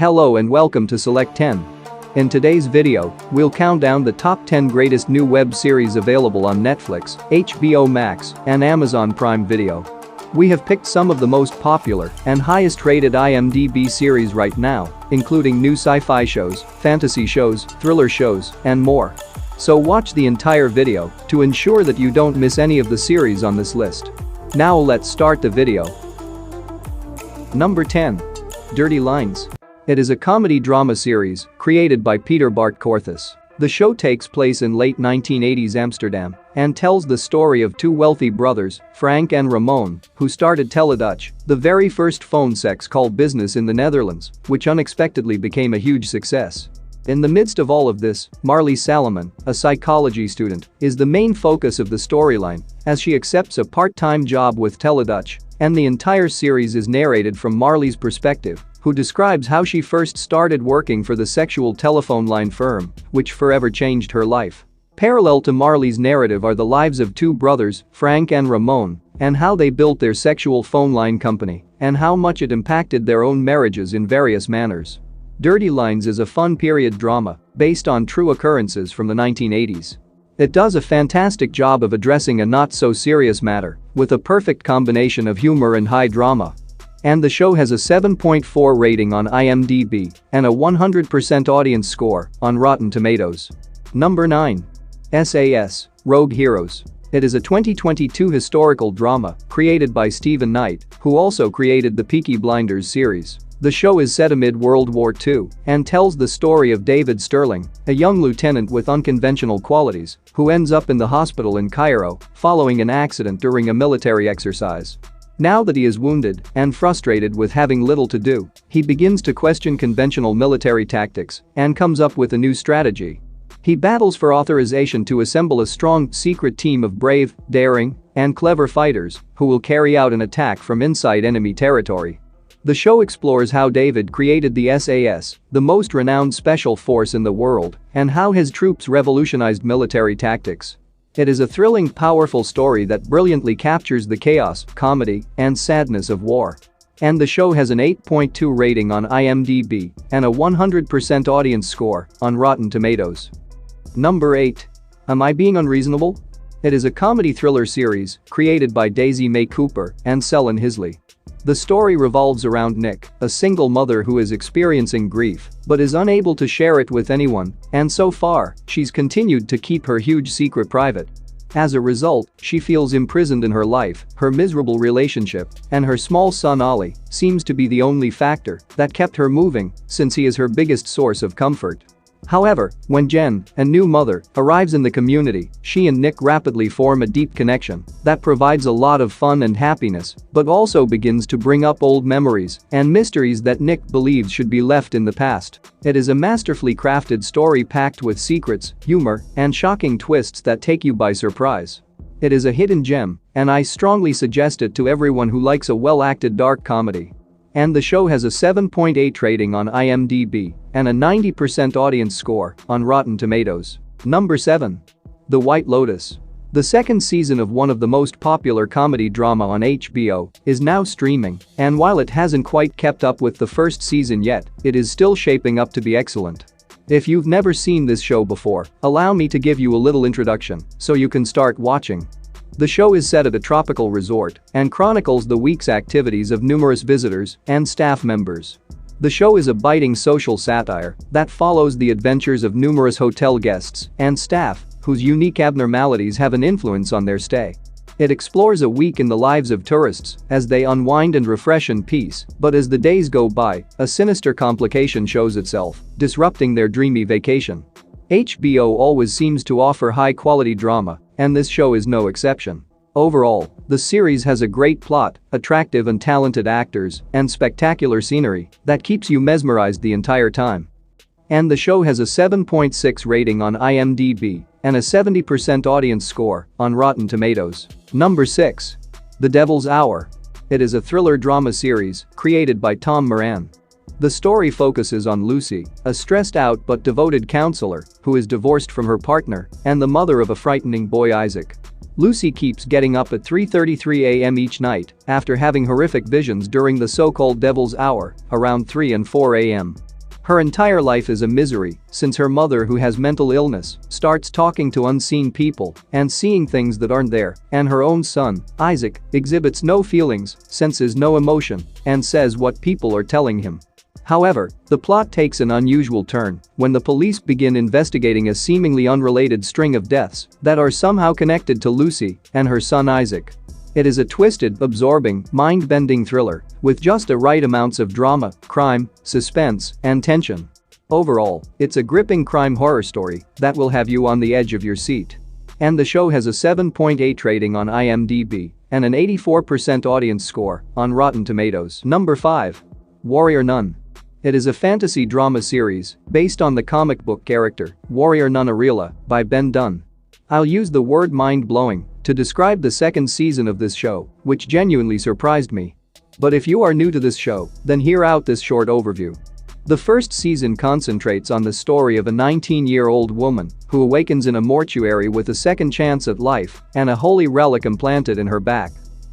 Hello and welcome to Select 10. In today's video, we'll count down the top 10 greatest new web series available on Netflix, HBO Max, and Amazon Prime Video. We have picked some of the most popular and highest rated IMDb series right now, including new sci-fi shows, fantasy shows, thriller shows, and more. So watch the entire video to ensure that you don't miss any of the series on this list. Now let's start the video. Number 10. Dirty Lines. It is a comedy drama series created by Peter Bart Korthus. The show takes place in late 1980s Amsterdam and tells the story of two wealthy brothers, Frank and Ramon, who started TORO'S, the very first phone sex call business in the Netherlands, which unexpectedly became a huge success. In the midst of all of this, Marley Salomon, a psychology student, is the main focus of the storyline as she accepts a part-time job with TORO'S, and the entire series is narrated from Marley's perspective, who describes how she first started working for the sexual telephone line firm, which forever changed her life. Parallel to Marley's narrative are the lives of two brothers, Frank and Ramon, and how they built their sexual phone line company, and how much it impacted their own marriages in various manners. Dirty Lines is a fun period drama based on true occurrences from the 1980s. It does a fantastic job of addressing a not-so-serious matter with a perfect combination of humor and high drama. And the show has a 7.4 rating on IMDb and a 100% audience score on Rotten Tomatoes. Number 9. SAS, Rogue Heroes. It is a 2022 historical drama created by Stephen Knight, who also created the Peaky Blinders series. The show is set amid World War II and tells the story of David Sterling, a young lieutenant with unconventional qualities, who ends up in the hospital in Cairo following an accident during a military exercise. Now that he is wounded and frustrated with having little to do, he begins to question conventional military tactics and comes up with a new strategy. He battles for authorization to assemble a strong, secret team of brave, daring, and clever fighters who will carry out an attack from inside enemy territory. The show explores how David created the SAS, the most renowned special force in the world, and how his troops revolutionized military tactics. It is a thrilling, powerful story that brilliantly captures the chaos, comedy, and sadness of war. And the show has an 8.2 rating on IMDb and a 100% audience score on Rotten Tomatoes. Number 8. Am I Being Unreasonable? It is a comedy thriller series created by Daisy May Cooper and Selin Hisley. The story revolves around Nick, a single mother who is experiencing grief but is unable to share it with anyone, and so far, she's continued to keep her huge secret private. As a result, she feels imprisoned in her life, her miserable relationship, and her small son Ollie seems to be the only factor that kept her moving since he is her biggest source of comfort. However, when Jen, a new mother, arrives in the community, she and Nick rapidly form a deep connection that provides a lot of fun and happiness, but also begins to bring up old memories and mysteries that Nick believes should be left in the past. It is a masterfully crafted story packed with secrets, humor, and shocking twists that take you by surprise. It is a hidden gem, and I strongly suggest it to everyone who likes a well-acted dark comedy. And the show has a 7.8 rating on IMDb and a 90% audience score on Rotten Tomatoes. Number 7. The White Lotus. The second season of one of the most popular comedy drama on HBO is now streaming, and while it hasn't quite kept up with the first season yet, it is still shaping up to be excellent. If you've never seen this show before, allow me to give you a little introduction so you can start watching. The show is set at a tropical resort and chronicles the week's activities of numerous visitors and staff members. The show is a biting social satire that follows the adventures of numerous hotel guests and staff whose unique abnormalities have an influence on their stay. It explores a week in the lives of tourists as they unwind and refresh in peace, but as the days go by, a sinister complication shows itself, disrupting their dreamy vacation. HBO always seems to offer high-quality drama, and this show is no exception. Overall, the series has a great plot, attractive and talented actors, and spectacular scenery that keeps you mesmerized the entire time. And the show has a 7.6 rating on IMDb and a 70% audience score on Rotten Tomatoes. Number 6. The Devil's Hour. It is a thriller drama series created by Tom Moran. The story focuses on Lucy, a stressed-out but devoted counselor who is divorced from her partner and the mother of a frightening boy Isaac. Lucy keeps getting up at 3:33 a.m. each night after having horrific visions during the so-called devil's hour, around 3 and 4 a.m. Her entire life is a misery since her mother, who has mental illness, starts talking to unseen people and seeing things that aren't there, and her own son, Isaac, exhibits no feelings, senses no emotion, and says what people are telling him. However, the plot takes an unusual turn when the police begin investigating a seemingly unrelated string of deaths that are somehow connected to Lucy and her son Isaac. It is a twisted, absorbing, mind-bending thriller with just the right amounts of drama, crime, suspense, and tension. Overall, it's a gripping crime horror story that will have you on the edge of your seat. And the show has a 7.8 rating on IMDb and an 84% audience score on Rotten Tomatoes. Number 5. Warrior Nun. It is a fantasy drama series based on the comic book character Warrior Nun Arela by Ben Dunn. I'll use the word mind-blowing to describe the second season of this show, which genuinely surprised me. But if you are new to this show, then hear out this short overview. The first season concentrates on the story of a 19-year-old woman who awakens in a mortuary with a second chance at life and a holy relic implanted in her back.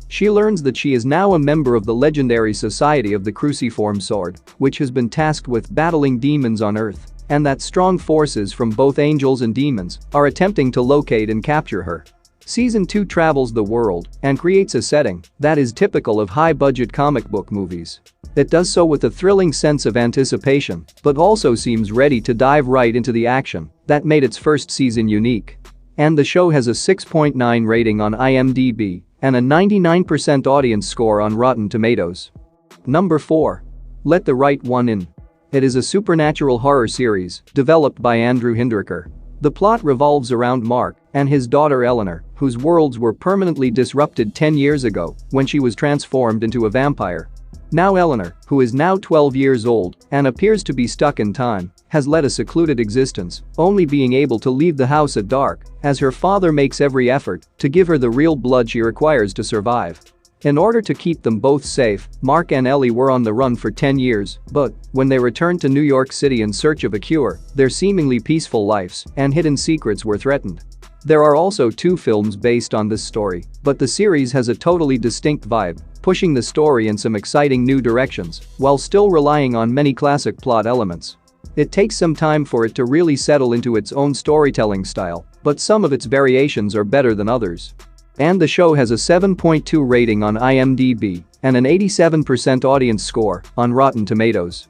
She learns that she is now a member of the legendary Society of the Cruciform Sword, which has been tasked with battling demons on Earth, and that strong forces from both angels and demons are attempting to locate and capture her. Season 2 travels the world and creates a setting that is typical of high-budget comic book movies. It does so with a thrilling sense of anticipation, but also seems ready to dive right into the action that made its first season unique. And the show has a 6.9 rating on IMDb and a 99% audience score on Rotten Tomatoes. Number 4. Let the Right One In. It is a supernatural horror series developed by Andrew Hindricker. The plot revolves around Mark and his daughter Eleanor, whose worlds were permanently disrupted 10 years ago when she was transformed into a vampire. Now Eleanor, who is now 12 years old and appears to be stuck in time, has led a secluded existence, only being able to leave the house at dark as her father makes every effort to give her the real blood she requires to survive. In order to keep them both safe, Mark and Ellie were on the run for 10 years, but when they returned to New York City in search of a cure, their seemingly peaceful lives and hidden secrets were threatened. There are also 2 films based on this story, but the series has a totally distinct vibe, pushing the story in some exciting new directions while still relying on many classic plot elements. It takes some time for it to really settle into its own storytelling style, but some of its variations are better than others. And the show has a 7.2 rating on IMDb and an 87% audience score on Rotten Tomatoes.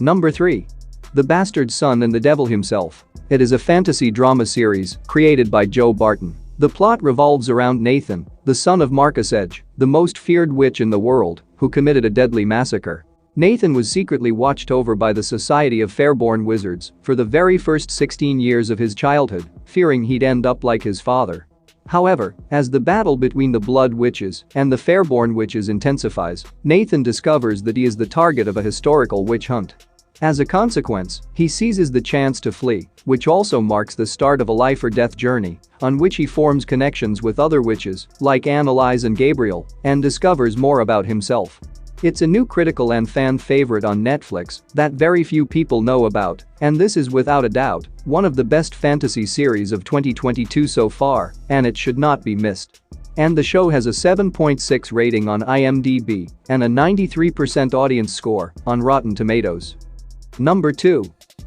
Number 3. The Bastard Son and the Devil Himself. It is a fantasy drama series created by Joe Barton. The plot revolves around Nathan, the son of Marcus Edge, the most feared witch in the world, who committed a deadly massacre. Nathan was secretly watched over by the Society of Fairborn Wizards for the very first 16 years of his childhood, fearing he'd end up like his father. However, as the battle between the Blood Witches and the Fairborn Witches intensifies, Nathan discovers that he is the target of a historical witch hunt. As a consequence, he seizes the chance to flee, which also marks the start of a life-or-death journey on which he forms connections with other witches like Annalise and Gabriel and discovers more about himself. It's a new critical and fan favorite on Netflix that very few people know about, and this is without a doubt one of the best fantasy series of 2022 so far, and it should not be missed. And the show has a 7.6 rating on IMDb and a 93% audience score on Rotten Tomatoes. Number 2.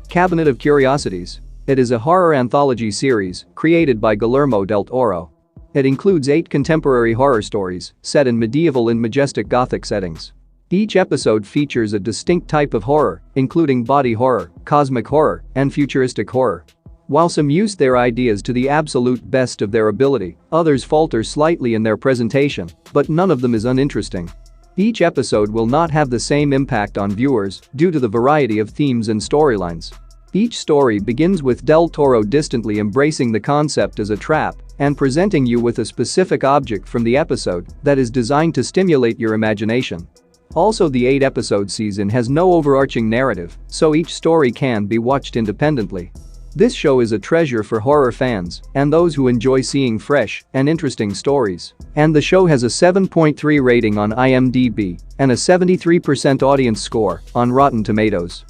Cabinet of Curiosities. It is a horror anthology series created by Guillermo del Toro. It includes 8 contemporary horror stories set in medieval and majestic Gothic settings. Each episode features a distinct type of horror, including body horror, cosmic horror, and futuristic horror. While some use their ideas to the absolute best of their ability, others falter slightly in their presentation, but none of them is uninteresting. Each episode will not have the same impact on viewers due to the variety of themes and storylines. Each story begins with Del Toro distantly embracing the concept as a trap and presenting you with a specific object from the episode that is designed to stimulate your imagination. Also, the 8-episode season has no overarching narrative, so each story can be watched independently. This show is a treasure for horror fans and those who enjoy seeing fresh and interesting stories. And the show has a 7.3 rating on IMDb and a 73% audience score on Rotten Tomatoes.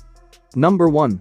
Number 1.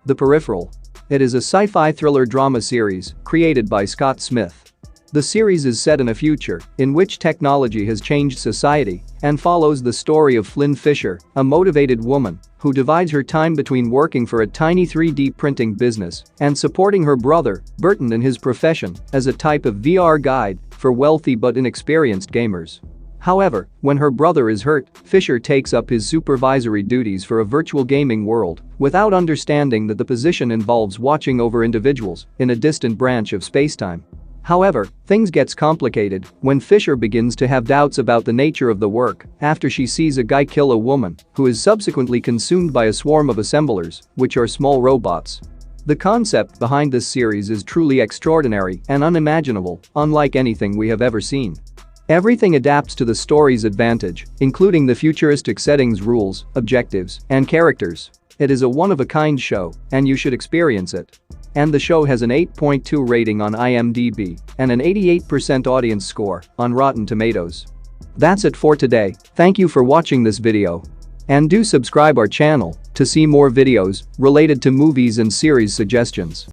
The Peripheral. It is a sci-fi thriller drama series created by Scott Smith. The series is set in a future in which technology has changed society and follows the story of Flynn Fisher, a motivated woman who divides her time between working for a tiny 3D printing business and supporting her brother, Burton, in his profession as a type of VR guide for wealthy but inexperienced gamers. However, when her brother is hurt, Fisher takes up his supervisory duties for a virtual gaming world without understanding that the position involves watching over individuals in a distant branch of spacetime. However, things gets complicated when Fisher begins to have doubts about the nature of the work after she sees a guy kill a woman who is subsequently consumed by a swarm of assemblers, which are small robots. The concept behind this series is truly extraordinary and unimaginable, unlike anything we have ever seen. Everything adapts to the story's advantage, including the futuristic settings, rules, objectives, and characters. It is a one-of-a-kind show, and you should experience it. And the show has an 8.2 rating on IMDb and an 88% audience score on Rotten Tomatoes. That's it for today. Thank you for watching this video. And do subscribe our channel to see more videos related to movies and series suggestions.